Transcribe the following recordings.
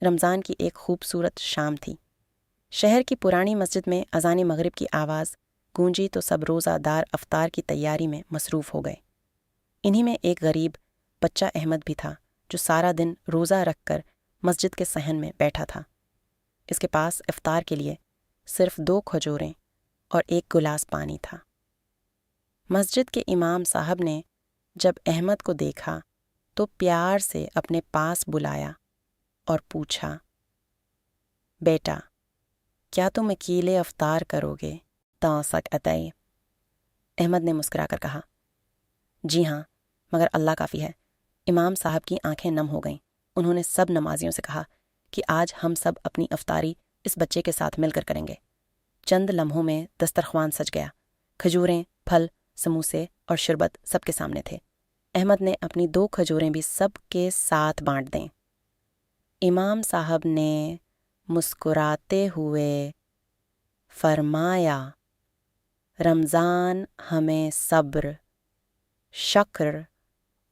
رمضان کی ایک خوبصورت شام تھی۔ شہر کی پرانی مسجد میں اذان مغرب کی آواز گونجی تو سب روزہ دار افطار کی تیاری میں مصروف ہو گئے۔ انہی میں ایک غریب بچہ احمد بھی تھا جو سارا دن روزہ رکھ کر مسجد کے صحن میں بیٹھا تھا۔ اس کے پاس افطار کے لیے صرف 2 کھجوریں اور 1 گلاس پانی تھا۔ مسجد کے امام صاحب نے جب احمد کو دیکھا تو پیار سے اپنے پاس بلایا اور پوچھا، بیٹا کیا تم اکیل افطار کرو گے؟ توسک عطائی۔ احمد نے مسکرا کر کہا، جی ہاں، مگر اللہ کافی ہے۔ امام صاحب کی آنکھیں نم ہو گئیں۔ انہوں نے سب نمازیوں سے کہا کہ آج ہم سب اپنی افطاری اس بچے کے ساتھ مل کر کریں گے۔ چند لمحوں میں دسترخوان سج گیا۔ کھجوریں، پھل، سموسے اور شربت سب کے سامنے تھے۔ احمد نے اپنی 2 کھجوریں بھی سب کے ساتھ بانٹ دیں۔ امام صاحب نے مسکراتے ہوئے فرمایا، رمضان ہمیں صبر، شکر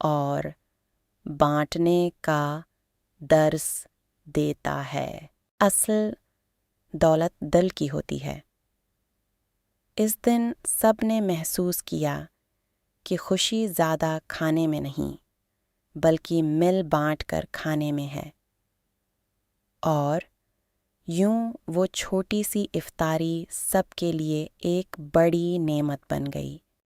اور بانٹنے کا درس دیتا ہے۔ اصل دولت دل کی ہوتی ہے۔ اس دن سب نے محسوس کیا کہ خوشی زیادہ کھانے میں نہیں بلکہ مل بانٹ کر کھانے میں ہے، اور یوں وہ چھوٹی سی افطاری سب کے لیے ایک بڑی نعمت بن گئی۔